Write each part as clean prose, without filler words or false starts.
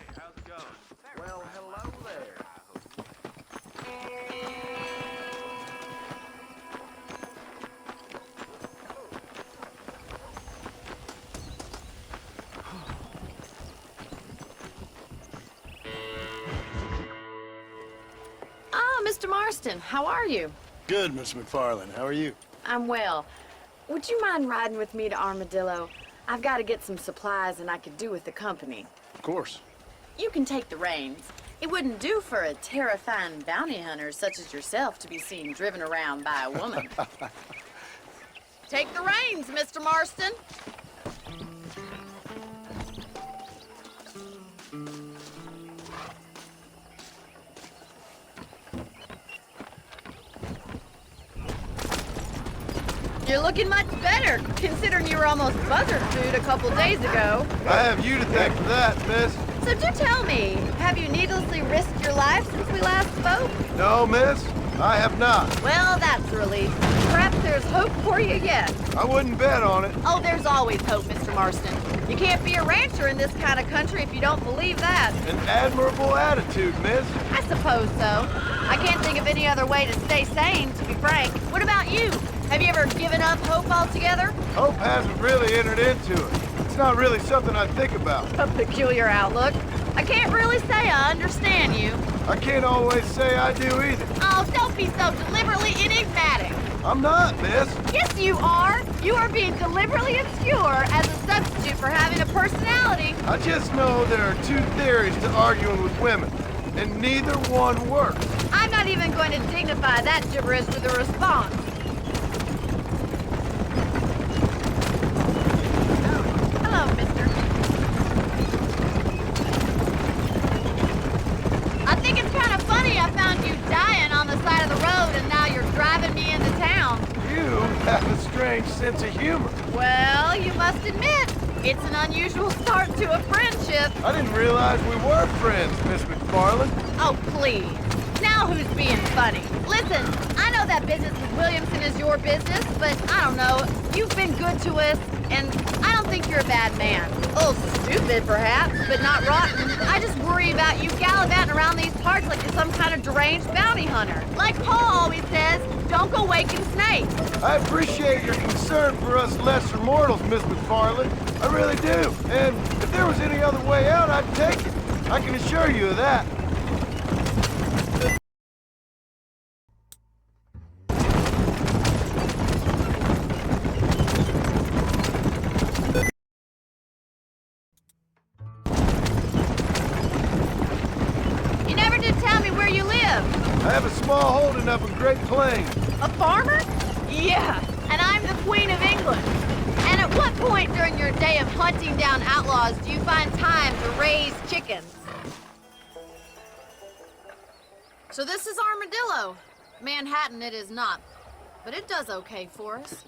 how's it going? Well, hello there. Ah, Mr. Marston, how are you? Good, Miss McFarland. How are you? I'm well. Would you mind riding with me to Armadillo? I've got to get some supplies and I could do with the company. Of course. You can take the reins. It wouldn't do for a terrifying bounty hunter such as yourself to be seen driven around by a woman. Take the reins, Mr. Marston. You're looking much better, considering you were almost buzzard food a couple days ago. I have you to thank for that, miss. So do tell me, have you needlessly risked your life since we last spoke? No, miss, I have not. Well, that's a relief. Perhaps there's hope for you yet. I wouldn't bet on it. Oh, there's always hope, Mr. Marston. You can't be a rancher in this kind of country if you don't believe that. An admirable attitude, miss. I suppose so. I can't think of any other way to stay sane, to be frank. What about you? Have you ever given up hope altogether? Hope hasn't really entered into it. It's not really something I think about. A peculiar outlook. I can't really say I understand you. I can't always say I do either. Oh, don't be so deliberately enigmatic. I'm not, miss. Yes, you are. You are being deliberately obscure as a substitute for having a personality. I just know there are two theories to arguing with women, and neither one works. I'm not even going to dignify that gibberish with a response. Hello, mister. I think it's kind of funny I found you dying on the side of the road and now you're driving me into town. You have a strange sense of humor. Well, you must admit, it's an unusual start to a friendship. I didn't realize we were friends, Miss McFarland. Oh, please. Now who's being funny? Listen, I know that business with Williamson is your business, but I don't know. You've been good to us, and I don't think you're a bad man. A little stupid, perhaps, but not rotten. I just worry about you gallivanting around these parts like you're some kind of deranged bounty hunter. Like Paul always says, don't go waking snakes. I appreciate your concern for us lesser mortals, Miss McFarland. I really do. And if there was any other way out, I'd take it. I can assure you of that. You never did tell me where you live. I have a small holding up in Great Plains. A farmer? Yeah, and I'm the Queen of England. And at what point during your day of hunting down outlaws do you find time to raise chickens? So this is Armadillo. Manhattan it is not, but it does okay for us.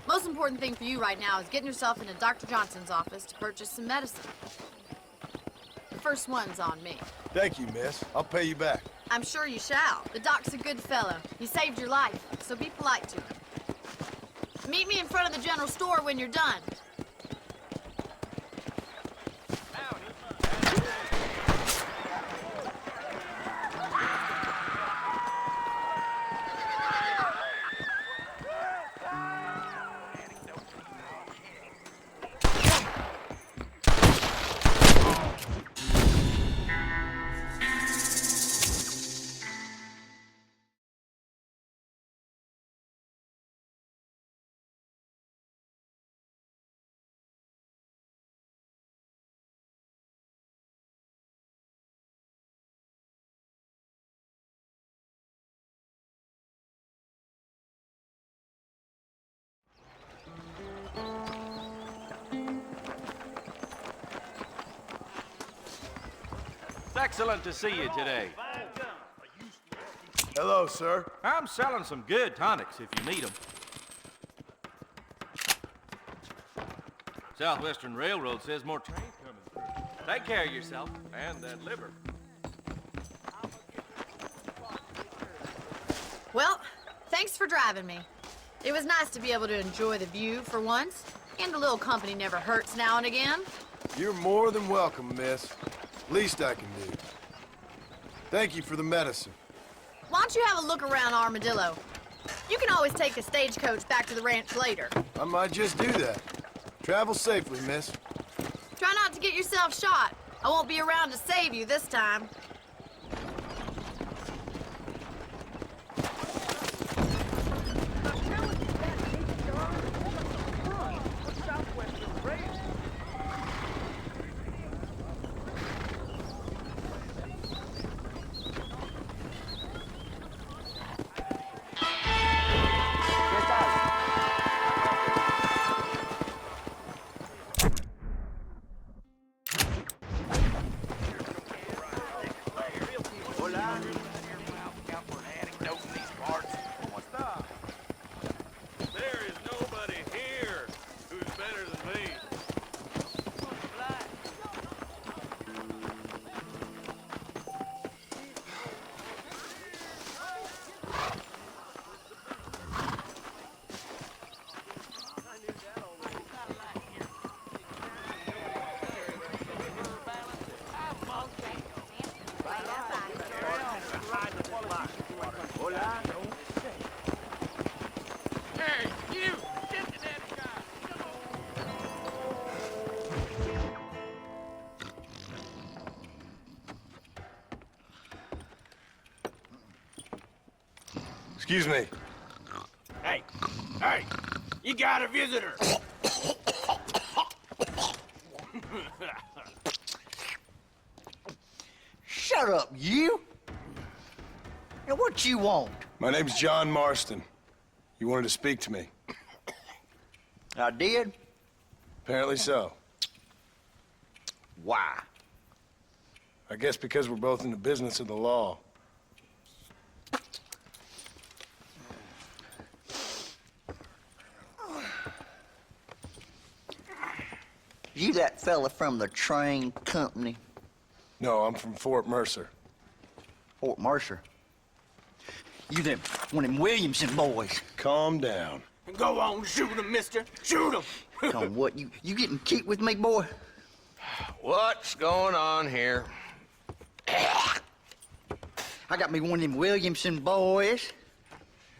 Most important thing for you right now is getting yourself into Dr. Johnson's office to purchase some medicine. The first one's on me. Thank you, miss. I'll pay you back. I'm sure you shall. The doc's a good fellow. He saved your life, so be polite to him. Meet me in front of the general store when you're done. It's excellent to see you today. Hello, sir. I'm selling some good tonics if you need them. Southwestern Railroad says more trains coming through. Take care of yourself and that liver. Well, thanks for driving me. It was nice to be able to enjoy the view for once, and a little company never hurts now and again. You're more than welcome, miss. Least I can do. Thank you for the medicine. Why don't you have a look around Armadillo? You can always take the stagecoach back to the ranch later. I might just do that. Travel safely, miss. Try not to get yourself shot. I won't be around to save you this time. There is nobody here who's better than me. Hey, you! Get to that guy! Excuse me. Hey, hey, you got a visitor. Shut up, you! Now, what you want? My name's John Marston. You wanted to speak to me. I did? Apparently so. Why? I guess because we're both in the business of the law. You that fella from the train company, No, I'm from Fort Mercer. Fort Mercer? You them, one of them Williamson boys. Calm down. Go on, shoot him, mister. Shoot him. Come, what, you getting kicked with me, boy? What's going on here? I got me one of them Williamson boys.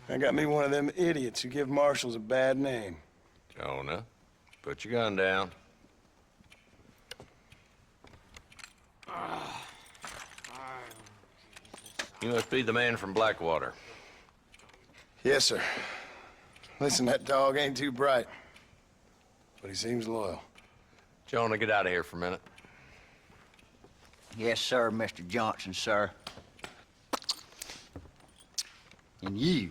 I got me one of them idiots who give marshals a bad name. Jonah, put your gun down. You must be the man from Blackwater. Yes, sir. Listen, that dog ain't too bright, but he seems loyal. Jonah, get out of here for a minute. Yes, sir, Mr. Johnson, sir. And you.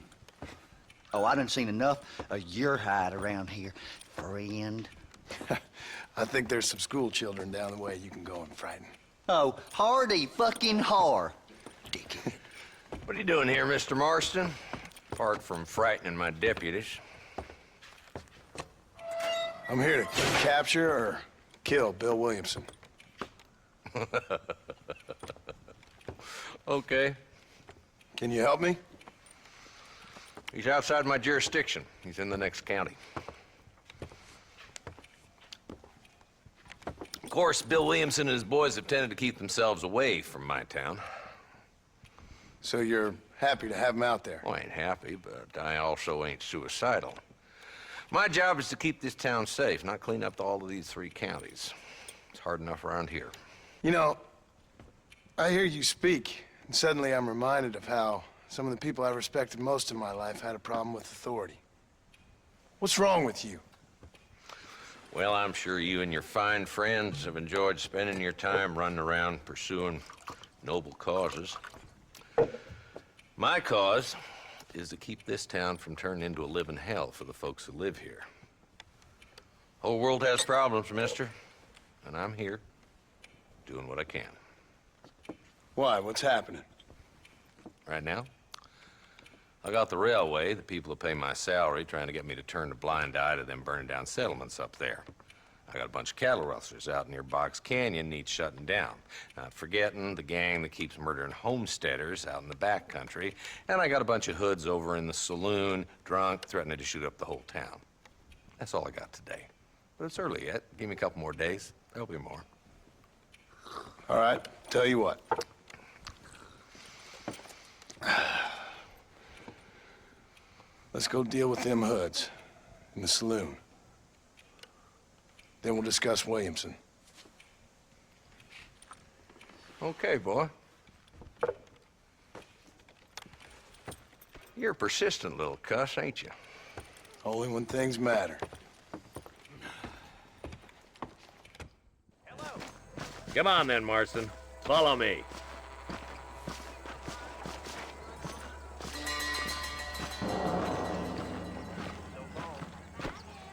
Oh, I done seen enough of your hide around here, friend. I think there's some school children down the way you can go and frighten. Oh, hardy fucking har. Dickhead. What are you doing here, Mr. Marston? Apart from frightening my deputies. I'm here to capture or kill Bill Williamson. Okay. Can you help me? He's outside my jurisdiction. He's in the next county. Of course, Bill Williamson and his boys have tended to keep themselves away from my town. So you're happy to have him out there? Well, I ain't happy, but I also ain't suicidal. My job is to keep this town safe, not clean up all of these 3 counties. It's hard enough around here. You know, I hear you speak, and suddenly I'm reminded of how some of the people I respected most in my life had a problem with authority. What's wrong with you? Well, I'm sure you and your fine friends have enjoyed spending your time running around pursuing noble causes. My cause is to keep this town from turning into a living hell for the folks who live here. Whole world has problems, mister, and I'm here doing what I can. Why? What's happening? Right now, I got the railway, the people who pay my salary, trying to get me to turn a blind eye to them burning down settlements up there. I got a bunch of cattle rustlers out near Box Canyon needs shutting down. Not forgetting the gang that keeps murdering homesteaders out in the back country. And I got a bunch of hoods over in the saloon, drunk, threatening to shoot up the whole town. That's all I got today. But it's early yet. Give me a couple more days. There'll be more. All right, tell you what. Let's go deal with them hoods in the saloon. Then we'll discuss Williamson. Okay, boy. You're a persistent little cuss, ain't you? Only when things matter. Come on then, Marston. Follow me.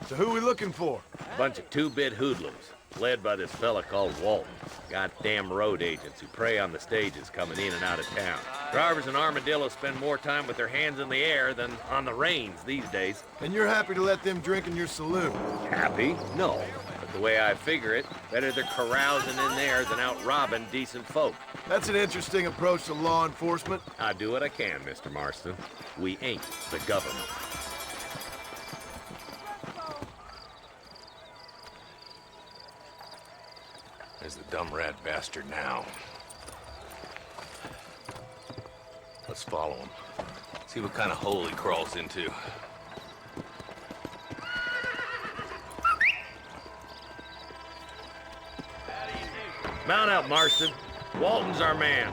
So who we looking for? Bunch of two-bit hoodlums, led by this fella called Walton. Goddamn road agents who prey on the stages coming in and out of town. Drivers and armadillos spend more time with their hands in the air than on the reins these days. And you're happy to let them drink in your saloon? Happy? No. But the way I figure it, better they're carousing in there than out robbing decent folk. That's an interesting approach to law enforcement. I do what I can, Mr. Marston. We ain't the government. There's the dumb rat bastard now. Let's follow him. See what kind of hole he crawls into. Mount up, Marston. Walton's our man.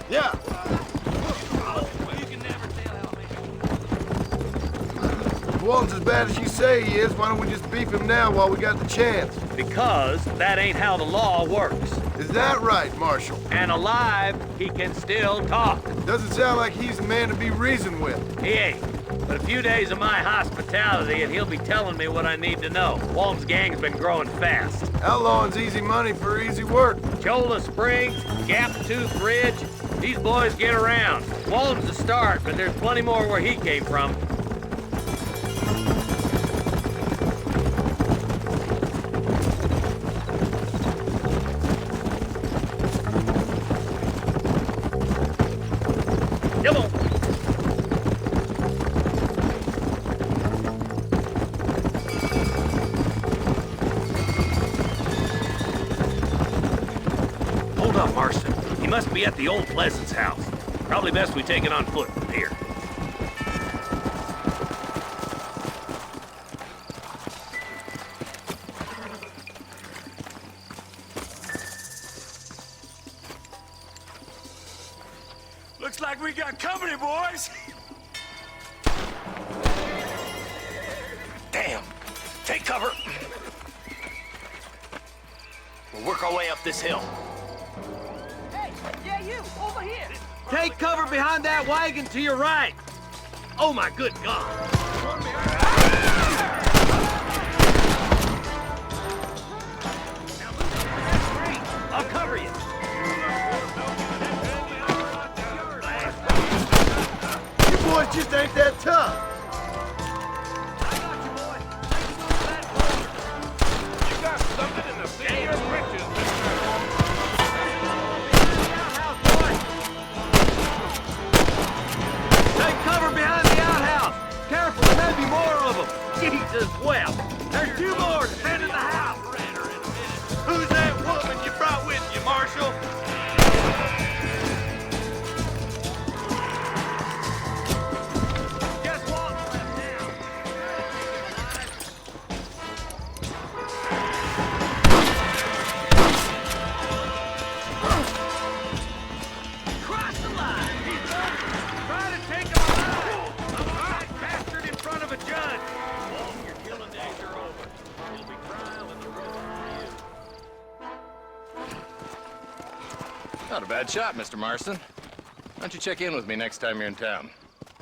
Yeah. If Walton's as bad as you say he is, why don't we just beef him now while we got the chance? Because that ain't how the law works. Is that right, Marshal? And alive, he can still talk. Doesn't sound like he's the man to be reasoned with. He ain't. But a few days of my hospitality and he'll be telling me what I need to know. Walton's gang's been growing fast. Outlawing's easy money for easy work. Cholla Springs, Gap Tooth Ridge, these boys get around. Walton's the start, but there's plenty more where he came from. Come on. Hold up, Marston. He must be at the old Pleasance house. Probably best we take it on foot from here. Looks like we got company, boys. Damn! Take cover! We'll work our way up this hill. Hey, yeah, you, over here. Take cover behind that wagon to your right. Oh my good God. I'll cover you. You boys just ain't that tough. You got something in the finger britches, Take cover behind the outhouse. Careful, there may be more of them. Jesus wept. There's two more defending the house. Who's that woman you brought with you, Marshal? Guess what? Left now. Cross the line. He's try to take him alive. A right bastard in front of a judge. All your killing days are over. You'll be trial in the prison for you. Not a bad shot, Mr. Marston. Why don't you check in with me next time you're in town?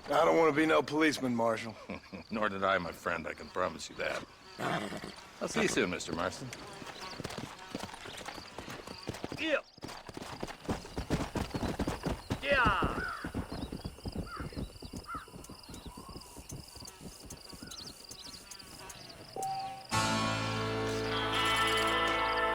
I don't want to be no policeman, Marshal. Nor did I, my friend, I can promise you that. I'll see you soon, Mr. Marston. Yeah.